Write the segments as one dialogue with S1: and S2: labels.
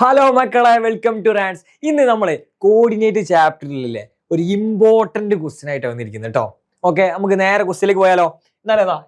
S1: Hello മക്കളെ, welcome to റാൻസ്. ഇന്ന് നമ്മൾ കോർഡിനേറ്റ് ചാപ്റ്ററിലെ ഒരു ഇമ്പോർട്ടന്റ് ക്വസ്റ്റ്യൻ ആയിട്ട് വന്നിരിക്കുന്നത് കേട്ടോ. ഓക്കെ, നമുക്ക് നേരെ ക്വസ്റ്റ്യനിലേക്ക് പോയാലോ.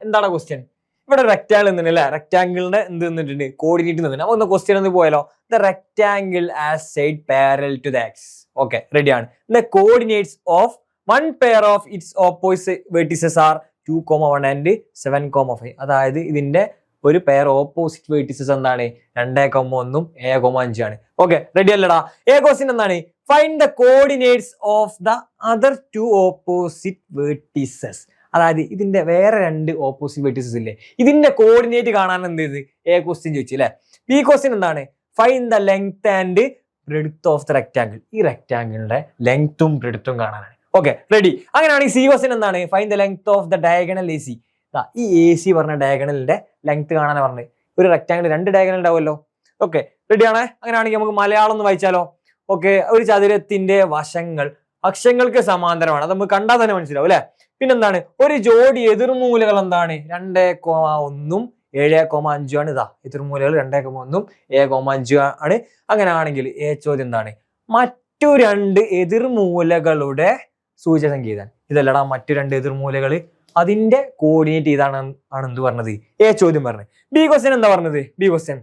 S1: എന്താണ് ക്വസ്റ്റ്യൻ? ഇവിടെ റെക്ടാങ്കിൾ എന്നുണ്ട് അല്ലേ? റെക്ടാങ്കിളിന്റെ എന്ത് നിന്നിട്ടുണ്ട്? കോർഡിനേറ്റ് നിന്നിട്ടുണ്ട്. നമുക്ക് ക്വസ്റ്റ്യൻ ഒന്ന് പോയാലോ. The rectangle has side parallel to the x. Okay, റെഡിയാണ്. The coordinates of one pair of its opposite vertices are 2,1 and 7,5. അതായത് ഇതിന്റെ ഒരു പെയർ ഓപ്പോസിറ്റ് വെർട്ടിസസ് എന്താണ്? 2,1 7,5 ആണ്. ഓക്കെ, റെഡി അല്ലടാ? ക്വസ്റ്റ്യൻ എന്താണ്? Find the coordinates of the other two opposite vertices. അതായത് ഇതിന്റെ വേറെ രണ്ട് ഓപ്പോസിറ്റ് വെർട്ടിസസ് ഇല്ലേ, ഇതിന്റെ കോർഡിനേറ്റ് കാണാൻ എന്ത് ചെയ്ത് ക്വസ്റ്റ്യൻ ചോദിച്ചു അല്ലെ. ബി ക്വസ്റ്റ്യൻ എന്താണ്? Find the length and breadth of the rectangle. ഈ റെക്ടാങ്കിളിന്റെ ലെങ്ത്തും ബ്രെഡ്ത്തും കാണാനാണ്. Okay, ready. അങ്ങനെയാണെങ്കിൽ സി ക്വസ്റ്റ്യൻ എന്താണ്? Find the length of the diagonal A C. ഈ എ സി പറഞ്ഞ ഡയഗണലിന്റെ ലെങ്ത് കാണാനാണ് പറഞ്ഞത്. ഒരു റെക്ടാങ്കിൾ രണ്ട് ഡയഗണൽ ഉണ്ടാവുമല്ലോ. ഓക്കെ, റെഡിയാണേ? അങ്ങനെയാണെങ്കിൽ നമുക്ക് മലയാളം ഒന്ന് വായിച്ചാലോ. ഓക്കെ, ഒരു ചതുരത്തിന്റെ വശങ്ങൾ അക്ഷങ്ങൾക്ക് സമാന്തരമാണ്. അത് നമുക്ക് കണ്ടാൽ തന്നെ മനസ്സിലാവും അല്ലെ. പിന്നെന്താണ്? ഒരു ജോഡി എതിർമൂലകൾ എന്താണ്? 2,1 7,5 ആണ്. ഇതാ എതിർമൂലകൾ 2,1 7,5 ആണ്. അങ്ങനെയാണെങ്കിൽ ചോദ്യം എന്താണ്? മറ്റു രണ്ട് എതിർമൂലകളുടെ സൂചകസംഖ്യ ഇതാണ്. ഇതല്ലടാ മറ്റു രണ്ട് എതിർമൂലകൾ, അതിന്റെ കോർഡിനേറ്റ് ഇതാണ് എന്ത് പറഞ്ഞത്? ചോദ്യം പറഞ്ഞത്. ബി ക്വസ്റ്റ്യൻ എന്താ പറഞ്ഞത്? ബി ക്വസ്റ്റ്യൻ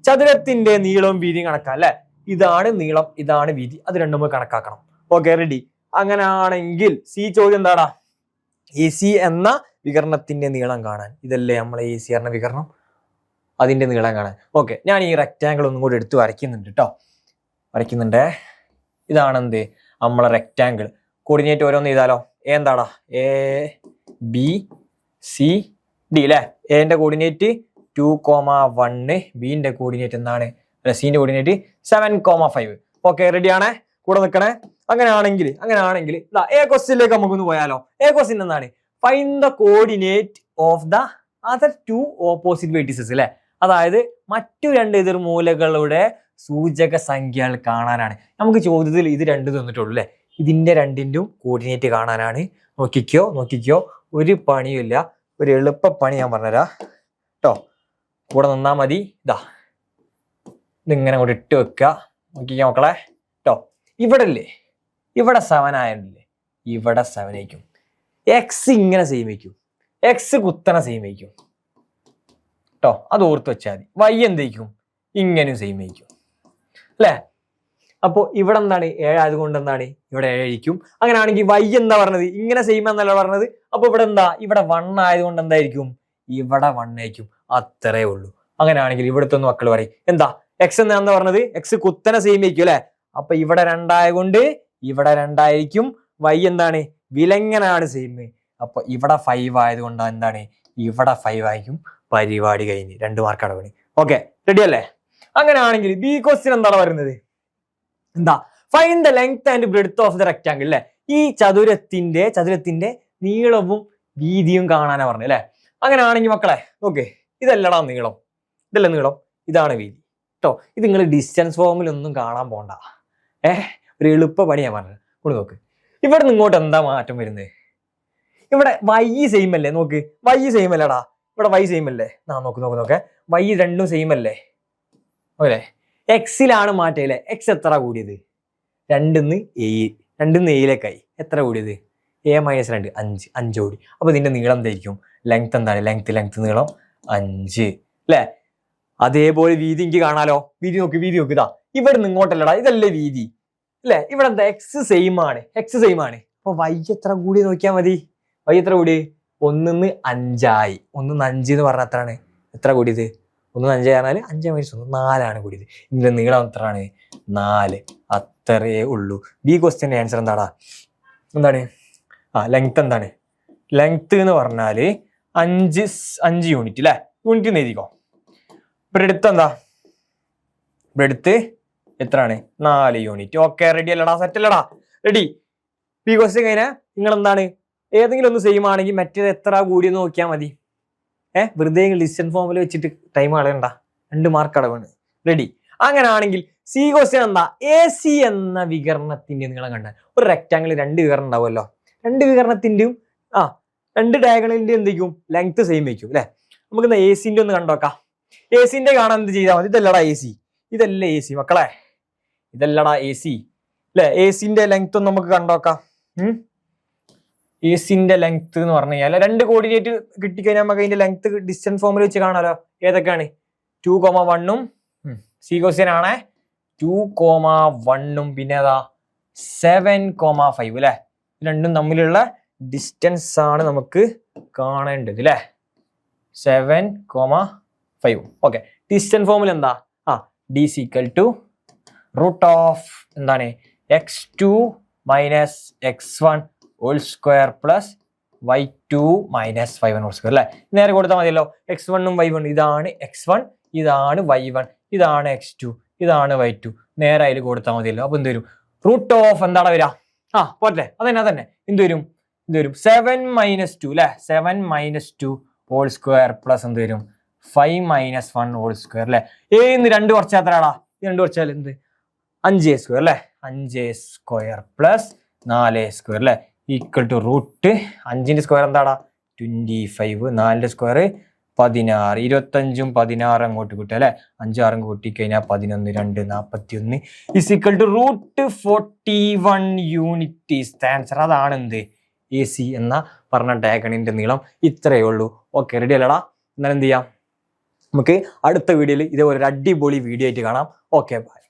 S1: ചതുരത്തിന്റെ നീളവും വീതിയും കണക്കാം അല്ലെ. ഇതാണ് നീളം, ഇതാണ് വീതി, അത് രണ്ടും നമുക്ക് കണക്കാക്കണം. Okay, ready. അങ്ങനെയാണെങ്കിൽ സി ചോദ്യം എന്താടാ? എ സി എന്ന വികരണത്തിന്റെ നീളം കാണാൻ. ഇതല്ലേ നമ്മളെ എ സി എന്ന വികരണം, അതിന്റെ നീളം കാണാൻ. ഓക്കെ, ഞാൻ ഈ റെക്ടാങ്കിൾ ഒന്നും കൂടി എടുത്ത് വരയ്ക്കുന്നുണ്ട് കേട്ടോ. വരയ്ക്കുന്നുണ്ടേ. ഇതാണ് എന്ത്? നമ്മളെ റെക്ടാങ്കിൾ. കോർഡിനേറ്റ് ഓരോന്ന് ചെയ്താലോ. എന്താടാ? എ ബി സി ഡി അല്ലെ. എന്റെ കോർഡിനേറ്റ് 2,1, ബിന്റെ കോർഡിനേറ്റ് എന്താണ്? സിന്റെ കോർഡിനേറ്റ് 7,5. ഓക്കെ, റെഡിയാണേ? കൂടെ നിൽക്കണേ. അങ്ങനെയാണെങ്കിൽ ക്വസ്റ്റ്യനിലേക്ക് നമുക്കൊന്ന് പോയാലോ. ക്വസ്റ്റ്യൻ എന്താണ്? Find the coordinate of the other two opposite vertices അല്ലെ. അതായത് മറ്റു രണ്ട് എതിർമൂലകളുടെ സൂചക സംഖ്യകൾ കാണാനാണ്. നമുക്ക് ചോദ്യത്തിൽ ഇത് രണ്ടും തന്നിട്ടുള്ളൂ അല്ലെ. ഇതിന്റെ രണ്ടിന്റെയും കോർഡിനേറ്റ് കാണാനാണ്. നോക്കിക്കോ, ഒരു പണിയില്ല, ഒരു എളുപ്പ പണി ഞാൻ പറഞ്ഞുതരാം കേട്ടോ. കൂടെ നിന്നാ മതി. ഇതിങ്ങനെ കൂടെ ഇട്ട് വെക്കുക. നോക്കിക്കോ മക്കളെ കേട്ടോ. ഇവിടെ 7 ആയല്ലേ, ഇവിടെ 7 ആയിരിക്കും. എക്സ് ഇങ്ങനെ സെയിം വയ്ക്കും, എക്സ് കുത്തനെ സെയിം വയ്ക്കും കേട്ടോ. അത് ഓർത്ത് വെച്ചാൽ മതി. വൈ എന്തായിരിക്കും? ഇങ്ങനെയും സെയിം വയ്ക്കും അല്ലേ. അപ്പോൾ ഇവിടെ എന്താണ്? 7 ആയതുകൊണ്ട് എന്താണ്? ഇവിടെ 7 ആയിരിക്കും. അങ്ങനെയാണെങ്കിൽ വൈ എന്താ പറഞ്ഞത്? ഇങ്ങനെ സെയിം എന്നല്ല പറഞ്ഞത്. അപ്പൊ ഇവിടെ എന്താ? ഇവിടെ 1 ആയതുകൊണ്ട് എന്തായിരിക്കും? ഇവിടെ 1 ആയിരിക്കും. അത്രേ ഉള്ളൂ. അങ്ങനെയാണെങ്കിൽ ഇവിടുത്തെ ഒന്ന് മക്കൾ പറയും എന്താ? എക്സ് എന്താ പറഞ്ഞത്? എക്സ് കുത്തനെ സെയിം ആയിരിക്കും അല്ലെ. അപ്പൊ ഇവിടെ 2 ആയതുകൊണ്ട് ഇവിടെ 2 ആയിരിക്കും. വൈ എന്താണ്? വിലങ്ങനാണ് സെയിം. അപ്പൊ ഇവിടെ 5 ആയതുകൊണ്ട് എന്താണ്? ഇവിടെ 5 ആയിരിക്കും. പരിപാടി കഴിഞ്ഞ് 2 മാർക്ക് അടവണി. ഓക്കെ, റെഡി അല്ലേ? അങ്ങനെയാണെങ്കിൽ ബി ക്വസ്റ്റ്യൻ എന്താണ് പറയുന്നത്? എന്താ? Find the length and breadth of the rectangle അല്ലെ. ഈ ചതുരത്തിന്റെ നീളവും വീതിയും കാണാനാ പറഞ്ഞു അല്ലെ. അങ്ങനെയാണെങ്കിൽ മക്കളെ നോക്കേ, ഇതല്ലടാ നീളം, ഇതല്ല നീളം, ഇതാണ് വീതി കേട്ടോ. ഇത് നിങ്ങൾ ഡിസ്റ്റൻസ് ഫോമിലൊന്നും കാണാൻ പോണ്ട. ഒരു എളുപ്പ പണി ഞാൻ പറഞ്ഞത്. കൊണ്ട് നോക്ക്, ഇവിടെ നിന്ന് ഇങ്ങോട്ട് എന്താ മാറ്റം വരുന്നത്? ഇവിടെ വൈ സെയിം അല്ലേ? നോക്ക്, വൈ സെയിം അല്ലേടാ. ഇവിടെ വൈ സെയിം അല്ലേ? നോക്ക്, വൈ രണ്ടും സെയിം അല്ലേ? ഓക്കെ, എക്സിലാണ് മാറ്റം അല്ലേ. എക്സ് എത്ര കൂടിയത്? 2 7ലേക്കായി. എത്ര കൂടിയത്? A-2 5 കൂടി. അപ്പൊ ഇതിന്റെ നീളം എന്തായിരിക്കും? ലെങ്ത് എന്താണ്? ലെങ്ത് നീളം 5 അല്ലെ. അതേപോലെ വീതി എനിക്ക് കാണാലോ. വീതി നോക്ക്. ഇതാ ഇവിടെ നിന്ന് ഇങ്ങോട്ടല്ലടാ, ഇതല്ലേ വീതി അല്ലെ. ഇവിടെ എന്താ? എക്സ് സെയിം ആണ്. അപ്പൊ വൈ എത്ര കൂടി നോക്കിയാൽ മതി. വൈ എത്ര കൂടി? 1 5 ആയി. 1 5 എന്ന് പറഞ്ഞാൽ എത്രയാണ്? എത്ര കൂടിയത്? 1 5 പറഞ്ഞാൽ 5 - 1 4 കൂടിയത്. ഇതിന്റെ നീളം എത്രയാണ്? 4. അത്രേ ഉള്ളൂ. ബി ക്വസ്റ്റ്യന്റെ ആൻസർ എന്താണ്? ലെങ്ത് എന്താണ്? ലെങ്ത് എന്ന് പറഞ്ഞാല് 5 യൂണിറ്റ് അല്ലെ. യൂണിറ്റ് എഴുതിക്കോ. ബ്രെഡ്ത്ത് എന്താ? ബ്രെഡ്ത്ത് എത്രയാണ്? 4 യൂണിറ്റ്. ഓക്കെ, റെഡി അല്ലടാ? സെറ്റ് അല്ലടാ? റെഡി. ബി ക്വസ്റ്റ്യൻ കഴിഞ്ഞാൽ നിങ്ങൾ എന്താണ്? ഏതെങ്കിലും ഒന്ന് സെയിം ആണെങ്കിൽ മറ്റേത് എത്ര കൂടിയെന്ന് നോക്കിയാൽ മതി. വെറുതെ ഡിസ്റ്റൻസ് ഫോമിൽ വെച്ചിട്ട് ടൈം കളയണ്ട. 2 മാർക്ക് അടവാണ്. റെഡി. അങ്ങനെയാണെങ്കിൽ സി ക്വസ്റ്റ്യൻ എന്താ? എ സി എന്ന വികരണത്തിന്റെ നീളം കണ്ടാൽ. ഒരു റെക്ടാങ്കിൾ 2 വികരണം ഉണ്ടാവുമല്ലോ. 2 വികരണത്തിന്റെയും 2 ഡയഗണലിന്റെ എന്തെങ്കിലും ലെങ്ത് സെയിം വയ്ക്കും അല്ലെ. നമുക്ക് എ സിന്റെ ഒന്ന് കണ്ടോക്കാം. എ സിന്റെ കാണാൻ എന്ത് ചെയ്താൽ മതി? ഇതല്ലടാ എ സി. ഇതല്ലേ എ സി മക്കളെ, ഇതല്ലടാ എ സി അല്ലെ. എ സിന്റെ ലെങ്ത് ഒന്ന് നമുക്ക് കണ്ടോക്കാം. എ സിന്റെ ലെങ്ത് എന്ന് പറഞ്ഞു കഴിഞ്ഞാൽ 2 കോർഡിനേറ്റ് കിട്ടിക്കഴിഞ്ഞാൽ നമുക്ക് അതിന്റെ ലെങ്ത് ഡിസ്റ്റൻസ് ഫോമിൽ വെച്ച് കാണാലോ. ഏതൊക്കെയാണ്? 2,1 സി ക്വസ്റ്റ്യൻ ആണേ. 2,1 പിന്നെ ഏതാ 7,5 അല്ലെ. രണ്ടും തമ്മിലുള്ള ഡിസ്റ്റൻസ് ആണ് നമുക്ക് കാണേണ്ടത് അല്ലെ. 7,5. ഓക്കെ, ഡിസ്റ്റൻസ് ഫോമിൽ എന്താ? d is equal to root of എന്താണ് x2 minus x1 whole square plus y2 minus y1 whole square അല്ലെ. നേരെ കൊടുത്താൽ മതിയല്ലോ. x1 ഉം y1 ഇതാണ് x1, ഇതാണ് y1, ഇതാണ് x2, ഇതാണ് y2. നേരെ അതിൽ കൊടുത്താൽ മതിയല്ലോ. അപ്പൊ എന്ത് വരും? റൂട്ട് ഓഫ് എന്താണ് വരിക? പോട്ടെ, അതന്നെ എന്ത് വരും? 7 minus 2 അല്ലെ. 7 minus 2 whole square plus എന്ത് വരും? 5 minus 1 whole square അല്ലെ. ഇന്ന് 2 കുറച്ചാൽ എത്രയാടാ? 2 കുറച്ചാൽ എന്ത്? 5a square അല്ലെ. 5a square plus 4a square അല്ലെ ഈക്വൽ ടു റൂട്ട് 5ന്റെ സ്ക്വയർ എന്താടാ? 25. 4ന്റെ സ്ക്വയർ 16. 25ഉം 16 അങ്ങോട്ട് കൂട്ടുക അല്ലെ. 5 6 കൂട്ടിക്കഴിഞ്ഞാൽ 11 2 41 is equal to root 41 unit is the answer. അതാണ് എന്ത്? എ സി എന്ന പറഞ്ഞ ഡയഗണിന്റെ നീളം ഇത്രയേ ഉള്ളൂ. ഓക്കെ, റെഡി അല്ലടാ? എന്നാൽ എന്ത് ചെയ്യാം, നമുക്ക് അടുത്ത വീഡിയോയിൽ ഇതേപോലെ ഒരു അടിപൊളി വീഡിയോ ആയിട്ട് കാണാം. Okay, by.